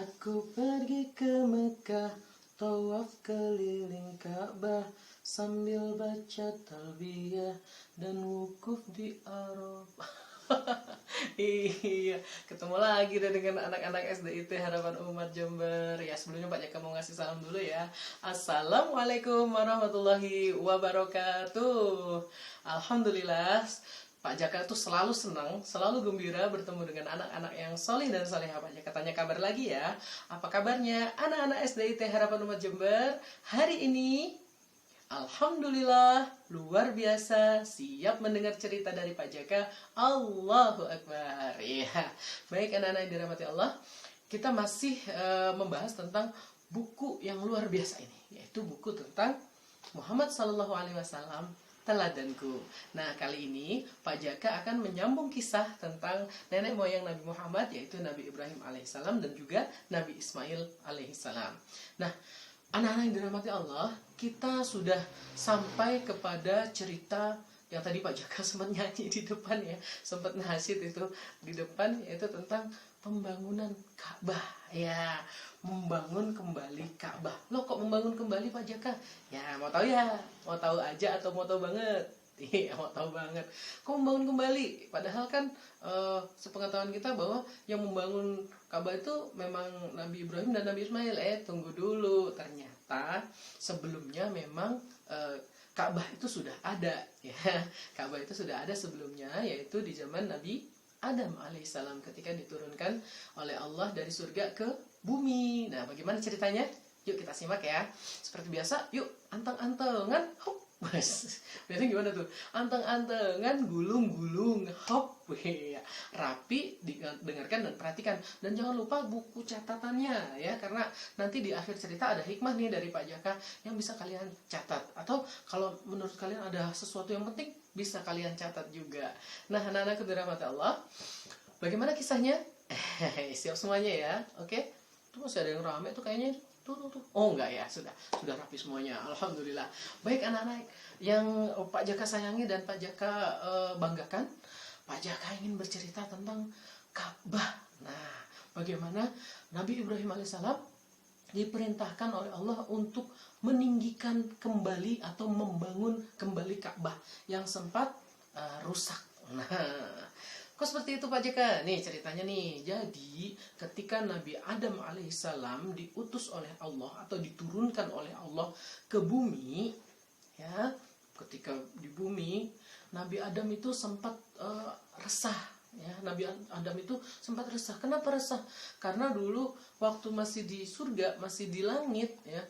Aku pergi ke Mekah, tawaf keliling Ka'bah, sambil baca talbiyah dan wukuf di Arafah. Iya, ketemu lagi deh dengan anak-anak SDIT Harapan Umat Jember. Ya, sebelumnya Pak Jaka mau ngasih salam dulu ya. Assalamualaikum warahmatullahi wabarakatuh. Alhamdulillah, Pak Jaka tuh selalu senang, selalu gembira bertemu dengan anak-anak yang solih dan solehah. Pak Jaka tanya kabar lagi ya. Apa kabarnya anak-anak SDIT Harapan Umat Jember hari ini? Alhamdulillah, luar biasa, siap mendengar cerita dari Pak Jaka. Allahu Akbar. Ya, baik anak-anak yang dirahmati Allah, kita masih membahas tentang buku yang luar biasa ini, yaitu buku tentang Muhammad Sallallahu Alaihi Wasallam, Teladanku. Nah, kali ini Pak Jaka akan menyambung kisah tentang nenek moyang Nabi Muhammad, yaitu Nabi Ibrahim alaihissalam dan juga Nabi Ismail alaihissalam. Nah, anak-anak yang dirahmati Allah, kita sudah sampai kepada cerita yang tadi Pak Jaka sempat nyanyi di depan ya, sempat nasyid itu di depan, yaitu tentang pembangunan Ka'bah ya, membangun kembali Ka'bah. Loh, kok membangun kembali Pak Jaka? Ya, mau tahu ya, mau tahu aja atau mau tahu banget? Iya, mau tahu banget. Kok membangun kembali? Padahal kan sepengetahuan kita bahwa yang membangun Ka'bah itu memang Nabi Ibrahim dan Nabi Ismail. Tunggu dulu. Ternyata sebelumnya memang Ka'bah itu sudah ada ya. Ka'bah itu sudah ada sebelumnya, yaitu di zaman Nabi Adam alaihissalam ketika diturunkan oleh Allah dari surga ke bumi. Nah, bagaimana ceritanya? Yuk kita simak ya. Seperti biasa, yuk anteng-antengan, hop. Biasanya gimana tuh? Anteng-antengan, gulung-gulung, hop. Rapi, dengarkan dan perhatikan. Dan jangan lupa buku catatannya ya, karena nanti di akhir cerita ada hikmah nih dari Pak Jaka yang bisa kalian catat. Atau kalau menurut kalian ada sesuatu yang penting, bisa kalian catat juga. Nah, anak-anak dirahmati Allah, bagaimana kisahnya? Siap semuanya ya, oke? Tuh masih ada yang rame tuh kayaknya. Tuh. Oh enggak ya, sudah rapi semuanya. Alhamdulillah. Baik anak-anak yang Pak Jaka sayangi dan Pak Jaka banggakan, Pak Jaka ingin bercerita tentang Ka'bah. Nah, bagaimana Nabi Ibrahim alaihissalam diperintahkan oleh Allah untuk meninggikan kembali atau membangun kembali Ka'bah yang sempat rusak. Nah, kok seperti itu Pak Jaka? Nih ceritanya nih. Jadi ketika Nabi Adam alaihissalam diutus oleh Allah atau diturunkan oleh Allah ke bumi, ya, ketika di bumi Nabi Adam itu sempat resah. Ya, Nabi Adam itu sempat resah. Kenapa resah? Karena dulu waktu masih di surga, masih di langit, ya,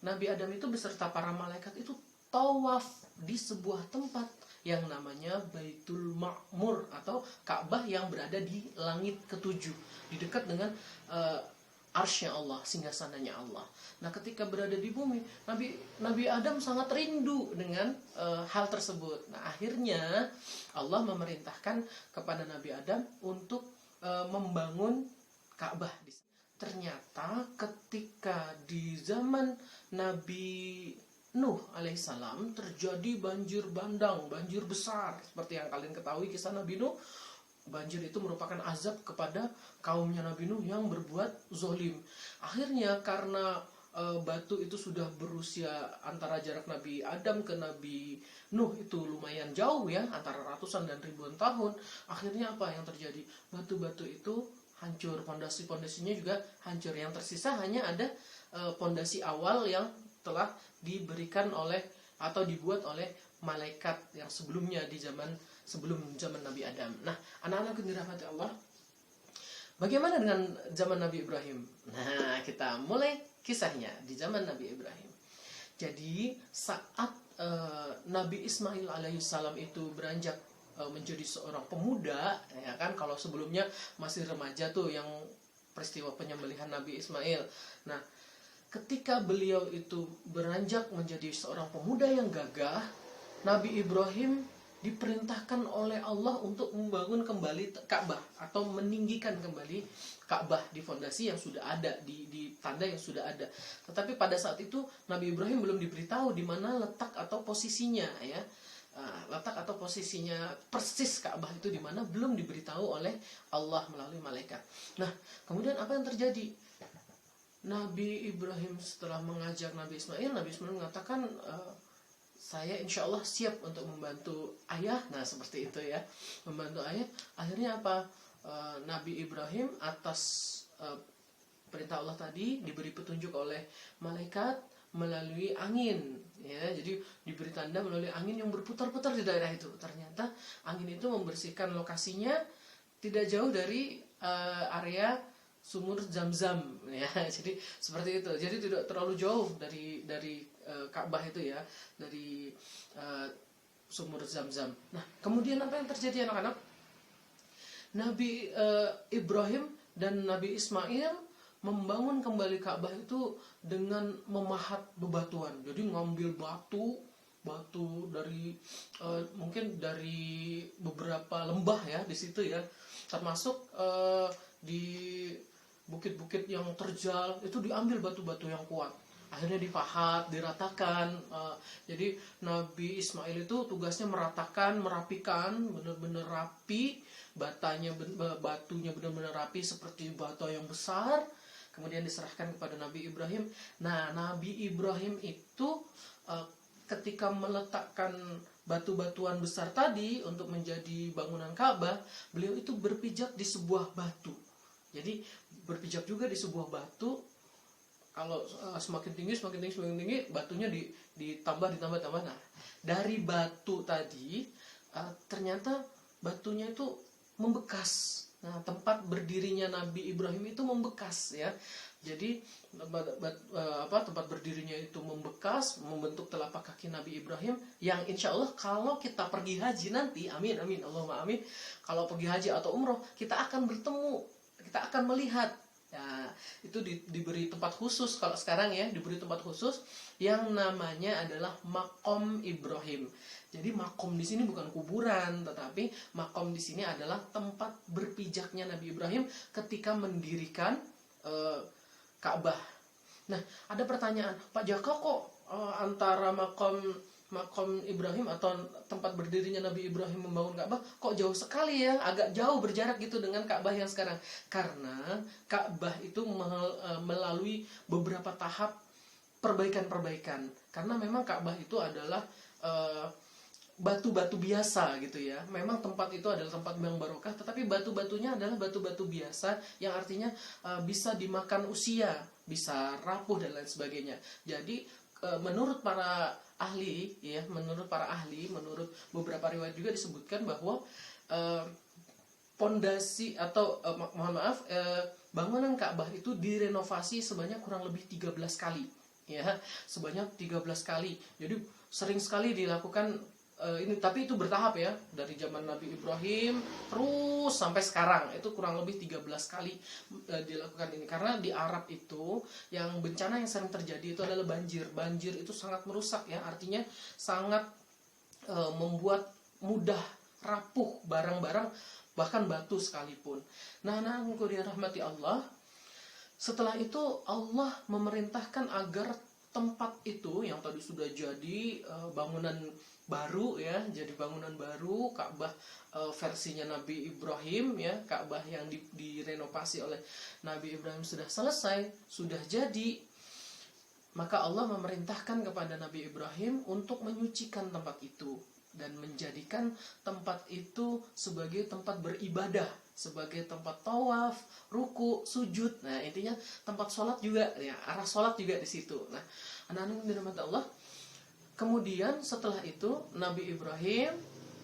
Nabi Adam itu beserta para malaikat itu tawaf di sebuah tempat yang namanya Baitul Ma'mur atau Ka'bah yang berada di langit ketujuh, di dekat dengan arsy-Nya Allah, singgasananya Allah. Nah, ketika berada di bumi, Nabi Adam sangat rindu dengan hal tersebut. Nah, akhirnya Allah memerintahkan kepada Nabi Adam untuk membangun Ka'bah. Ternyata ketika di zaman Nabi Nuh alaihissalam terjadi banjir bandang, banjir besar. Seperti yang kalian ketahui kisah Nabi Nuh, banjir itu merupakan azab kepada kaumnya Nabi Nuh yang berbuat zolim. Akhirnya karena batu itu sudah berusia, antara jarak Nabi Adam ke Nabi Nuh itu lumayan jauh ya, antara ratusan dan ribuan tahun. Akhirnya apa yang terjadi? Batu-batu itu hancur, pondasi-pondasinya juga hancur. Yang tersisa hanya ada pondasi awal yang telah diberikan oleh atau dibuat oleh malaikat yang sebelumnya di sebelum zaman Nabi Adam. Nah, anak-anak yang dirahmati Allah, bagaimana dengan zaman Nabi Ibrahim? Nah, kita mulai kisahnya di zaman Nabi Ibrahim. Jadi saat Nabi Ismail alaihissalam itu beranjak menjadi seorang pemuda, ya kan, kalau sebelumnya masih remaja tuh yang peristiwa penyembelihan Nabi Ismail. Nah, ketika beliau itu beranjak menjadi seorang pemuda yang gagah, Nabi Ibrahim diperintahkan oleh Allah untuk membangun kembali Ka'bah atau meninggikan kembali Ka'bah di fondasi yang sudah ada, di tanda yang sudah ada. Tetapi pada saat itu Nabi Ibrahim belum diberitahu di mana letak atau posisinya ya. Letak atau posisinya persis Ka'bah itu di mana belum diberitahu oleh Allah melalui malaikat. Nah, kemudian apa yang terjadi? Nabi Ibrahim setelah mengajak Nabi Ismail mengatakan, saya insya Allah siap untuk membantu ayah. Nah seperti itu ya, membantu ayah. Akhirnya apa? Nabi Ibrahim atas perintah Allah tadi diberi petunjuk oleh malaikat melalui angin, ya. Jadi diberi tanda melalui angin yang berputar-putar di daerah itu. Ternyata angin itu membersihkan lokasinya tidak jauh dari area sumur Zam-Zam, ya. Jadi seperti itu. Jadi tidak terlalu jauh dari Ka'bah itu, ya, dari sumur Zam-Zam. Nah, kemudian apa yang terjadi, anak-anak? Nabi Ibrahim dan Nabi Ismail membangun kembali Ka'bah itu dengan memahat bebatuan. Jadi ngambil batu dari mungkin dari beberapa lembah, ya, di situ, ya, termasuk di bukit-bukit yang terjal itu diambil batu-batu yang kuat. Akhirnya dipahat, diratakan. Jadi Nabi Ismail itu tugasnya meratakan, merapikan, benar-benar rapi, batunya benar-benar rapi seperti batu yang besar. Kemudian diserahkan kepada Nabi Ibrahim. Nah, Nabi Ibrahim itu ketika meletakkan batu-batuan besar tadi untuk menjadi bangunan Ka'bah, beliau itu berpijak di sebuah batu. Jadi berpijak juga di sebuah batu. Kalau semakin tinggi, batunya ditambah. Nah, dari batu tadi ternyata batunya itu membekas. Nah, tempat berdirinya Nabi Ibrahim itu membekas, ya. Jadi tempat berdirinya itu membekas, membentuk telapak kaki Nabi Ibrahim, yang insya Allah kalau kita pergi haji nanti, amin Allahumma amin, kalau pergi haji atau umroh, kita akan bertemu, kita akan melihat. Ya, itu diberi tempat khusus. Kalau sekarang, ya, diberi tempat khusus yang namanya adalah Maqam Ibrahim. Jadi makom di sini bukan kuburan, tetapi makom di sini adalah tempat berpijaknya Nabi Ibrahim ketika mendirikan Ka'bah. Nah, ada pertanyaan, Pak Jaka, kok antara makom Ibrahim atau tempat berdirinya Nabi Ibrahim membangun Ka'bah kok jauh sekali, ya, agak jauh berjarak gitu dengan Ka'bah yang sekarang? Karena Ka'bah itu melalui beberapa tahap perbaikan. Karena memang Ka'bah itu adalah batu-batu biasa gitu, ya. Memang tempat itu adalah tempat yang barokah, tetapi batu-batunya adalah batu-batu biasa yang artinya bisa dimakan usia, bisa rapuh dan lain sebagainya. Jadi menurut para ahli, ya, menurut beberapa riwayat juga disebutkan bahwa pondasi atau bangunan Ka'bah itu direnovasi sebanyak kurang lebih 13 kali, ya, sebanyak 13 kali. Jadi sering sekali dilakukan ini, tapi itu bertahap, ya, dari zaman Nabi Ibrahim terus sampai sekarang itu kurang lebih 13 kali dilakukan ini. Karena di Arab itu yang bencana yang sering terjadi itu adalah banjir. Banjir itu sangat merusak, ya, artinya sangat membuat mudah rapuh barang-barang, bahkan batu sekalipun. Nah, anakku dirahmati Allah, setelah itu Allah memerintahkan agar tempat itu yang tadi sudah jadi bangunan baru, ya, jadi bangunan baru Ka'bah versinya Nabi Ibrahim, ya, Ka'bah yang direnovasi oleh Nabi Ibrahim sudah selesai, sudah jadi. Maka Allah memerintahkan kepada Nabi Ibrahim untuk menyucikan tempat itu dan menjadikan tempat itu sebagai tempat beribadah, sebagai tempat tawaf, ruku, sujud. Nah, intinya tempat sholat juga, ya, arah sholat juga di situ. Nah, anak-anak dirahmati Allah, kemudian setelah itu Nabi Ibrahim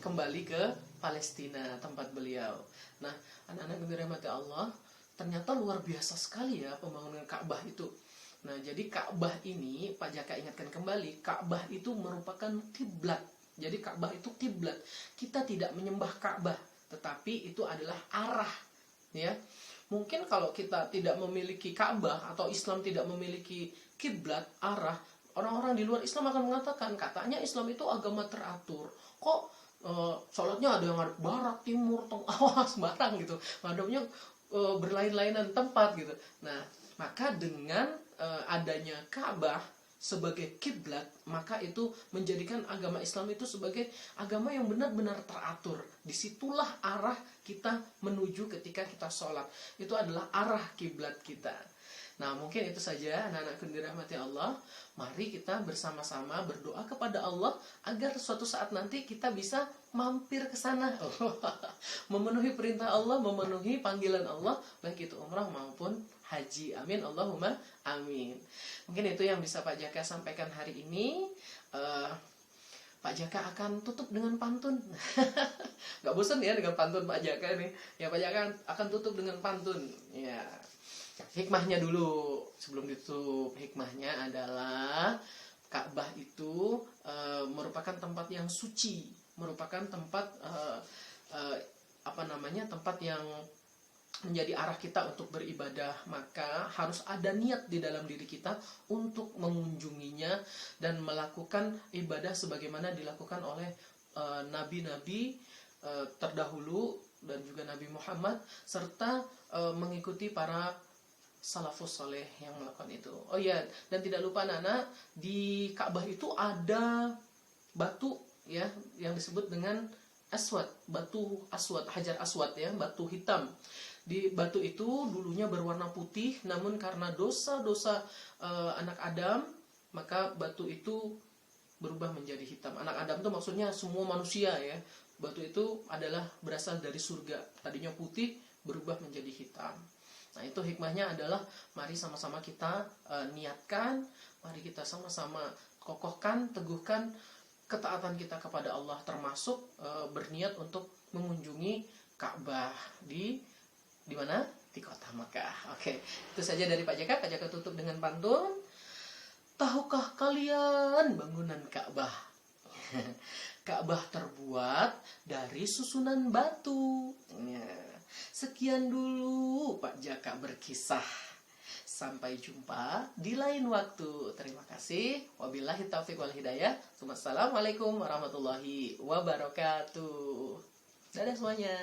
kembali ke Palestina, tempat beliau. Nah, anak-anak yang dirahmati Allah, ternyata luar biasa sekali, ya, pembangunan Ka'bah itu. Nah, jadi Ka'bah ini, Pak Jaka ingatkan kembali, Ka'bah itu merupakan kiblat. Jadi Ka'bah itu kiblat. Kita tidak menyembah Ka'bah, tetapi itu adalah arah, ya. Mungkin kalau kita tidak memiliki Ka'bah atau Islam tidak memiliki kiblat, arah, orang-orang di luar Islam akan mengatakan, katanya Islam itu agama teratur. Kok sholatnya ada yang ngadep barat, timur, tengah, sembarang gitu. Ngadepnya berlain-lainan tempat gitu. Nah, maka dengan adanya Ka'bah sebagai kiblat, maka itu menjadikan agama Islam itu sebagai agama yang benar-benar teratur. Disitulah arah kita menuju ketika kita sholat. Itu adalah arah kiblat kita. Nah, mungkin itu saja anak-anakku yang dirahmati Allah. Mari kita bersama-sama berdoa kepada Allah agar suatu saat nanti kita bisa mampir ke sana. Memenuhi perintah Allah, memenuhi panggilan Allah, baik itu umrah maupun haji. Amin, Allahumma amin. Mungkin itu yang bisa Pak Jaka sampaikan hari ini. Pak Jaka akan tutup dengan pantun. Gak bosan ya dengan pantun Pak Jaka nih. Ya, Pak Jaka akan tutup dengan pantun. Ya, hikmahnya dulu sebelum ditutup. Hikmahnya adalah Ka'bah itu merupakan tempat yang suci, merupakan tempat tempat yang menjadi arah kita untuk beribadah. Maka harus ada niat di dalam diri kita untuk mengunjunginya dan melakukan ibadah sebagaimana dilakukan oleh nabi-nabi terdahulu dan juga Nabi Muhammad, serta mengikuti para salafus saleh yang melakukan itu. Oh iya, dan tidak lupa anak-anak, di Ka'bah itu ada batu ya yang disebut dengan aswad, batu aswad, hajar aswad ya, batu hitam. Di batu itu dulunya berwarna putih, namun karena dosa-dosa anak Adam, maka batu itu berubah menjadi hitam. Anak Adam itu maksudnya semua manusia ya. Batu itu adalah berasal dari surga. Tadinya putih berubah menjadi hitam. Nah, itu hikmahnya adalah mari sama-sama kita niatkan, mari kita sama-sama kokohkan, teguhkan ketaatan kita kepada Allah, termasuk berniat untuk mengunjungi Ka'bah di mana? Di kota Makkah. Oke, itu saja dari Pak Jaka. Pak Jaka tutup dengan pantun. Tahukah kalian bangunan Ka'bah? Ka'bah terbuat dari susunan batu. Ya. Sekian dulu Pak Jaka berkisah. Sampai jumpa di lain waktu. Terima kasih. Wabillahi taufiq wal hidayah. Wassalamualaikum warahmatullahi wabarakatuh. Dadah semuanya.